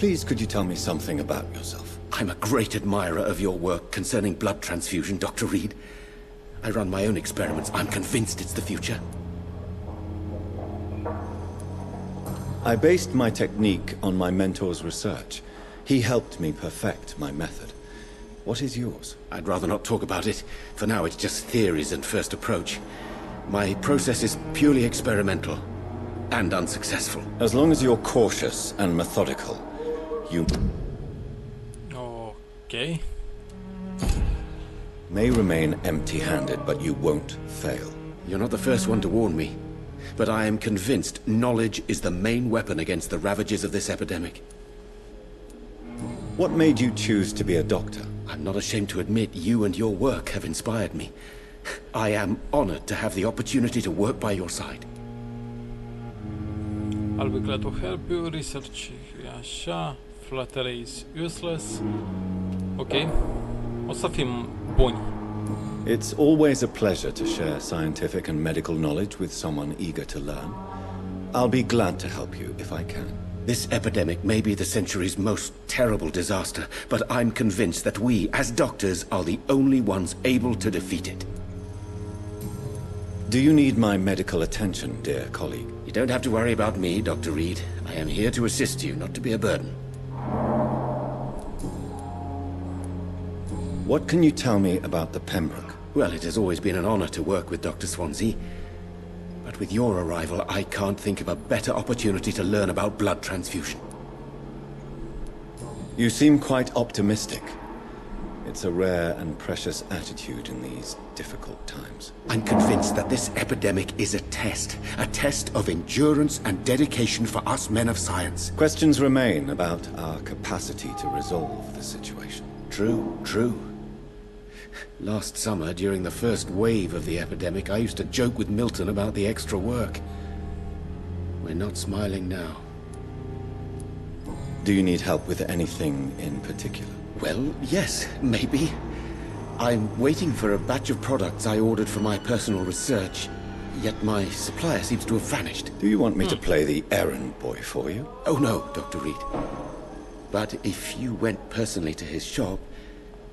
Please, could you tell me something about yourself? I'm a great admirer of your work concerning blood transfusion, Dr. Reed. I run my own experiments. I'm convinced it's the future. I based my technique on my mentor's research. He helped me perfect my method. What is yours? I'd rather not talk about it. For now, it's just theories and first approach. My process is purely experimental and unsuccessful. As long as you're cautious and methodical, you Okay. may remain empty-handed, but you won't fail. You're not the first one to warn me, but I am convinced knowledge is the main weapon against the ravages of this epidemic. What made you choose to be a doctor? I'm not ashamed to admit you and your work have inspired me. I am honored to have the opportunity to work by your side. I'll be glad to help you. Research așa. Flattery is useless. Ok. O să fim buni. It's always a pleasure to share scientific and medical knowledge with someone eager to learn. I'll be glad to help you if I can. This epidemic may be the century's most terrible disaster, but I'm convinced that we, as doctors, are the only ones able to defeat it. Do you need my medical attention, dear colleague? You don't have to worry about me, Dr. Reed. I am here to assist you, not to be a burden. What can you tell me about the Pembroke? Well, it has always been an honor to work with Dr. Swansea. But with your arrival, I can't think of a better opportunity to learn about blood transfusion. You seem quite optimistic. It's a rare and precious attitude in these difficult times. I'm convinced that this epidemic is a test of endurance and dedication for us men of science. Questions remain about our capacity to resolve the situation. True, true. Last summer, during the first wave of the epidemic, I used to joke with Milton about the extra work. We're not smiling now. Do you need help with anything in particular? Well, yes, maybe. I'm waiting for a batch of products I ordered for my personal research, yet my supplier seems to have vanished. Do you want me to play the errand boy for you? Oh no, Dr. Reed. But if you went personally to his shop,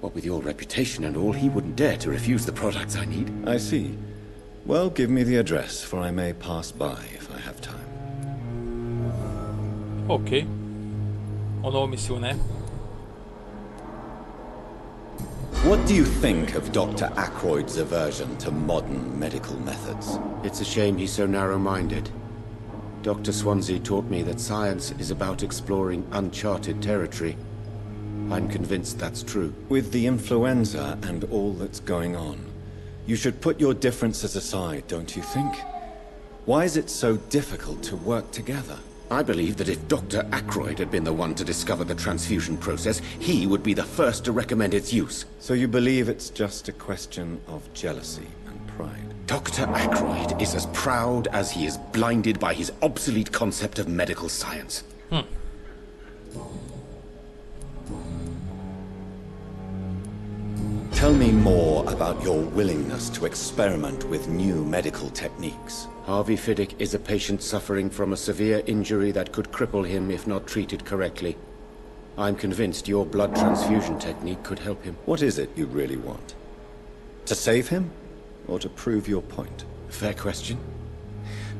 what with your reputation and all, he wouldn't dare to refuse the products I need. I see. Well, give me the address, for I may pass by if I have time. Ok. O nouă misiune. What do you think of Dr. Ackroyd's aversion to modern medical methods? It's a shame he's so narrow-minded. Dr. Swansea taught me that science is about exploring uncharted territory. I'm convinced that's true. With the influenza and all that's going on, you should put your differences aside, don't you think? Why is it so difficult to work together? I believe that if Dr. Ackroyd had been the one to discover the transfusion process, he would be the first to recommend its use. So you believe it's just a question of jealousy and pride? Dr. Ackroyd is as proud as he is blinded by his obsolete concept of medical science. Tell me more about your willingness to experiment with new medical techniques. Harvey Fiddick is a patient suffering from a severe injury that could cripple him if not treated correctly. I'm convinced your blood transfusion technique could help him. What is it you really want? To save him? Or to prove your point? Fair question.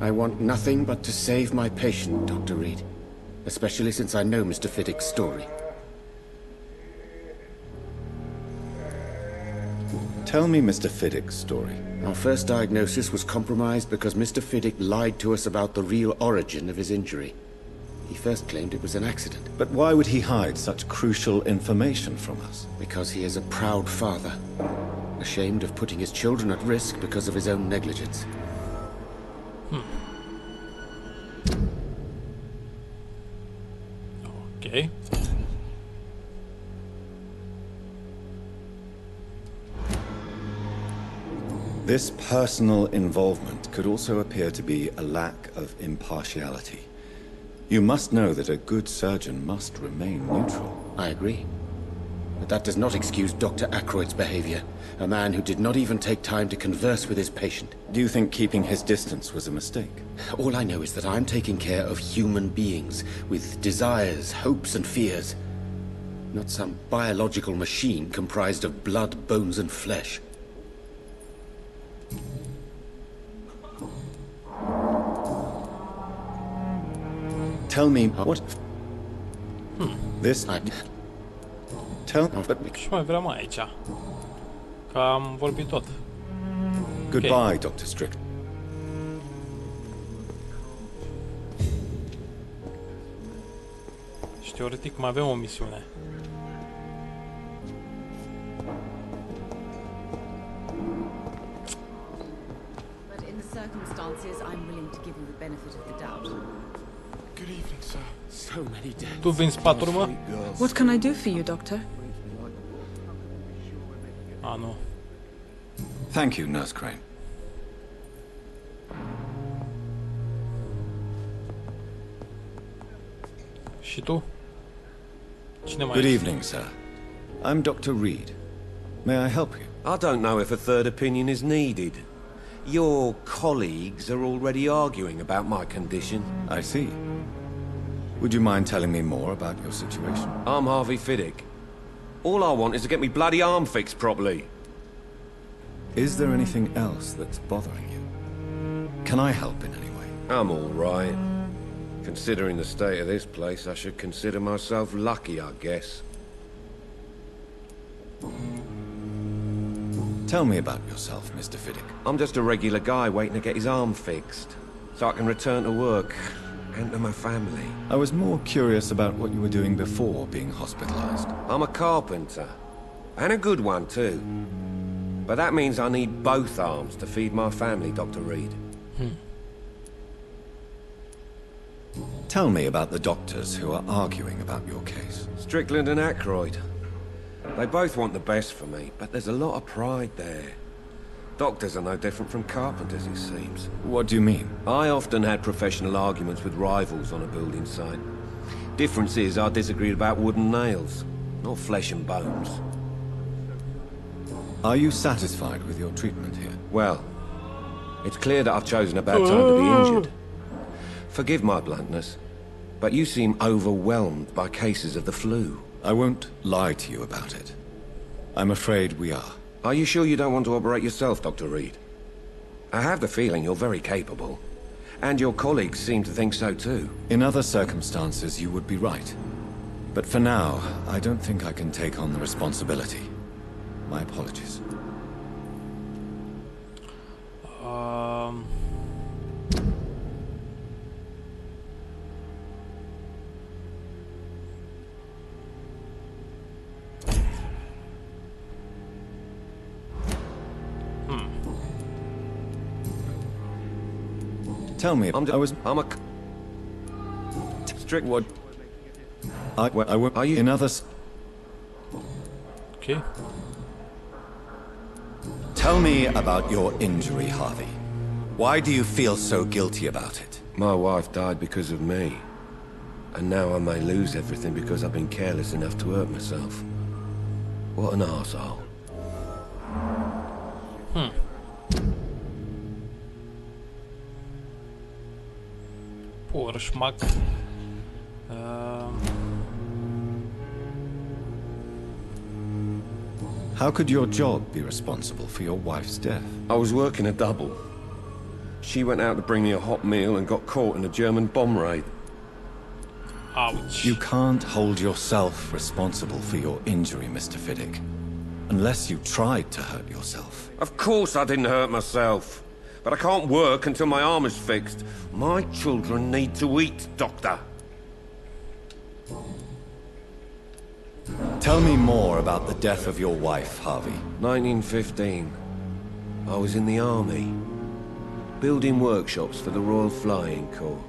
I want nothing but to save my patient, Dr. Reed. Especially since I know Mr. Fiddick's story. Tell me Mr. Fiddick's story. Our first diagnosis was compromised because Mr. Fiddick lied to us about the real origin of his injury. He first claimed it was an accident. But why would he hide such crucial information from us? Because he is a proud father, ashamed of putting his children at risk because of his own negligence. Ok. This personal involvement could also appear to be a lack of impartiality. You must know that a good surgeon must remain neutral. I agree. But that does not excuse Dr. Aykroyd's behavior. A man who did not even take time to converse with his patient. Do you think keeping his distance was a mistake? All I know is that I'm taking care of human beings with desires, hopes, and fears. Not some biological machine comprised of blood, bones, and flesh. Tell me what... This... Tell... Ce mai vrem aici? Că am vorbit tot. Goodbye, Okay. Dr. Strick. Și teoretic mai avem o misiune. But in the circumstances, I'm willing to give you the benefit of the doubt. Good evening, sir. So many deaths. Tu vinzi patru, mă? What can I do for you, Doctor? A, nu. Thank you, Nurse Crane. Și tu? Cine mai Good ești? evening, sir. I'm Dr. Reed. May I help you? I don't know if a third opinion is needed. Your colleagues are already arguing about my condition. I see. Would you mind telling me more about your situation? I'm Harvey Fiddick. All I want is to get me bloody arm fixed properly. Is there anything else that's bothering you? Can I help in any way? I'm all right. Considering the state of this place, I should consider myself lucky, I guess. Tell me about yourself, Mr. Fiddick. I'm just a regular guy waiting to get his arm fixed, so I can return to work and to my family. I was more curious about what you were doing before being hospitalized. I'm a carpenter, and a good one too. But that means I need both arms to feed my family, Dr. Reed. Tell me about the doctors who are arguing about your case. Strickland and Aykroyd. They both want the best for me, but there's a lot of pride there. Doctors are no different from carpenters, it seems. What do you mean? I often had professional arguments with rivals on a building site. Difference is I disagreed about wooden nails, not flesh and bones. Are you satisfied with your treatment here? Well, it's clear that I've chosen a bad time to be injured. Forgive my bluntness, but you seem overwhelmed by cases of the flu. I won't lie to you about it. I'm afraid we are. Are you sure you don't want to operate yourself, Dr. Reed? I have the feeling you're very capable. And your colleagues seem to think so too. In other circumstances, you would be right. But for now, I don't think I can take on the responsibility. My apologies. Tell me, I'm a... Strict... What? I won't... Are you... In others... Ok. Tell me about your injury, Harvey. Why do you feel so guilty about it? My wife died because of me. And now I may lose everything because I've been careless enough to hurt myself. What an arsehole. Poor schmuck. How could your job be responsible for your wife's death? I was working a double. She went out to bring me a hot meal and got caught in a German bomb raid. Ouch. You can't hold yourself responsible for your injury, Mr. Fiddick. Unless you tried to hurt yourself. Of course I didn't hurt myself. But I can't work until my arm is fixed. My children need to eat, Doctor. Tell me more about the death of your wife, Harvey. 1915. I was in the army. Building workshops for the Royal Flying Corps.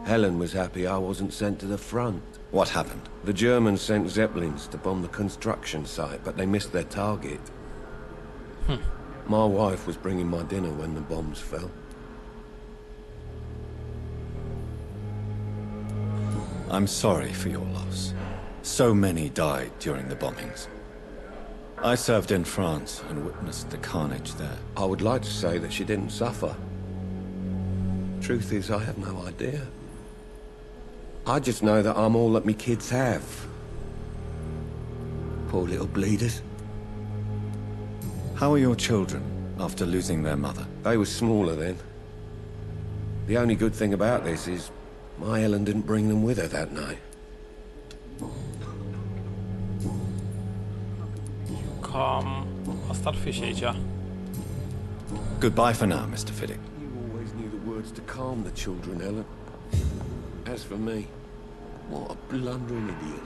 Helen was happy I wasn't sent to the front. What happened? The Germans sent Zeppelins to bomb the construction site, but they missed their target. My wife was bringing my dinner when the bombs fell. I'm sorry for your loss. So many died during the bombings. I served in France and witnessed the carnage there. I would like to say that she didn't suffer. Truth is, I have no idea. I just know that I'm all that me kids have. Poor little bleeders. How are your children after losing their mother? They were smaller then. The only good thing about this is my Ellen didn't bring them with her that night. Cam asta ar fi și aici. Goodbye for now, Mr. Fiddick. You always knew the words to calm the children, Ellen. As for me, what a blundering idiot.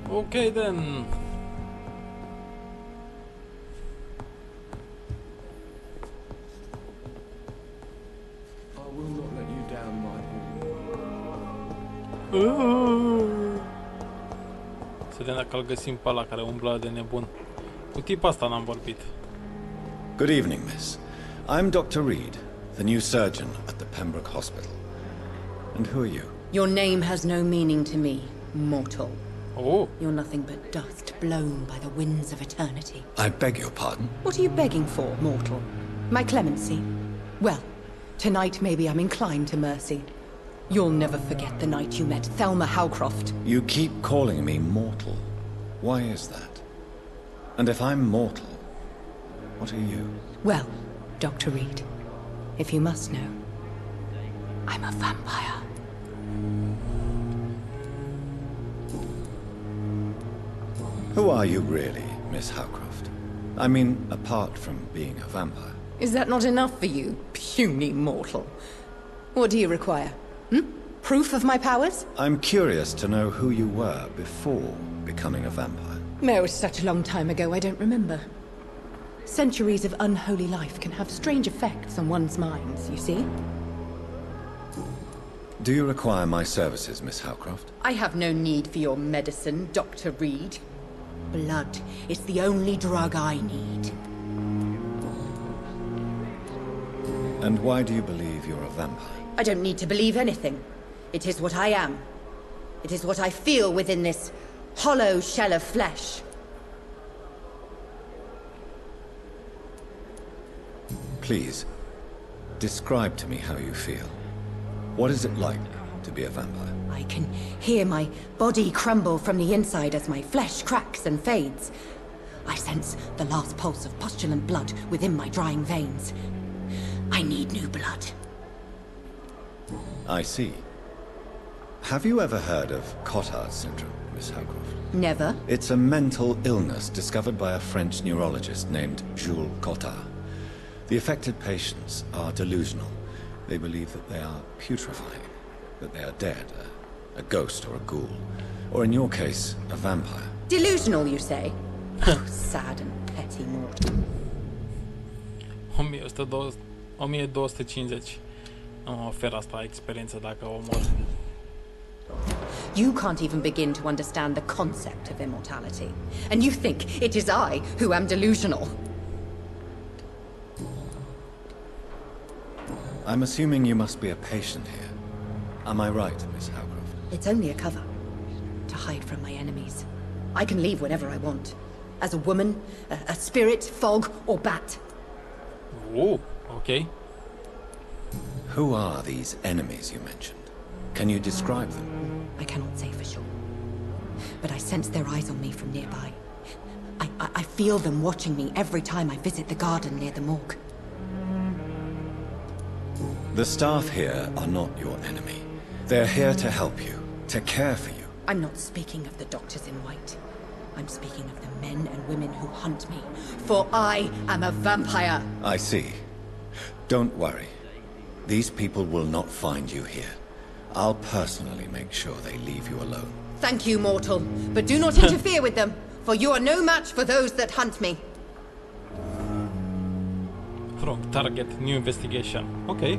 Okay then. I will not let you down, my Să vedem dacă îl găsim pe ăla care umblă de nebun. Cu tipa asta n-am vorbit. Good evening, miss. I'm Dr. Reed, the new surgeon at the Pembroke Hospital. And who are you? Your name has no meaning to me, mortal. Oh, You're nothing but dust blown by the winds of eternity. I beg your pardon? What are you begging for, mortal? My clemency? Well, tonight maybe I'm inclined to mercy. You'll never forget the night you met Thelma Howcroft. You keep calling me mortal. Why is that? And if I'm mortal, what are you? Well, Dr. Reed, if you must know, I'm a vampire. Who are you really, Miss Howcroft? I mean, apart from being a vampire. Is that not enough for you, puny mortal? What do you require? Proof of my powers? I'm curious to know who you were before becoming a vampire. It was such a long time ago, I don't remember. Centuries of unholy life can have strange effects on one's minds, you see? Do you require my services, Miss Howcroft? I have no need for your medicine, Dr. Reed. Blood is the only drug I need. And why do you believe you're a vampire? I don't need to believe anything. It is what I am. It is what I feel within this hollow shell of flesh. Please, describe to me how you feel. What is it like to be a vampire? I can hear my body crumble from the inside as my flesh cracks and fades. I sense the last pulse of postulant blood within my drying veins. I need new blood. I see. Have you ever heard of Cotard syndrome, Miss Howcroft? Never. It's a mental illness discovered by a French neurologist named Jules Cotard. The affected patients are delusional. They believe that they are putrefying, that they are dead, a ghost or a ghoul, or in your case, a vampire. Delusional, you say? Oh, sad and petty mortal. 1250. Nu mă ofer asta experiență dacă o omor. You can't even begin to understand the concept of immortality. And you think it is I who am delusional. I'm assuming you must be a patient here. Am I right, Miss Howcroft? It's only a cover. To hide from my enemies. I can leave whenever I want. As a woman, a spirit, fog, or bat. Oh, okay. Who are these enemies you mentioned? Can you describe them? I cannot say for sure. But I sense their eyes on me from nearby. I feel them watching me every time I visit the garden near the morgue. The staff here are not your enemy. They're here to help you, to care for you. I'm not speaking of the doctors in white. I'm speaking of the men and women who hunt me. For I am a vampire. I see. Don't worry. These people will not find you here. I'll personally make sure they leave you alone. Thank you, mortal. But do not interfere with them, for you are no match for those that hunt me. Wrong target, new investigation. Okay.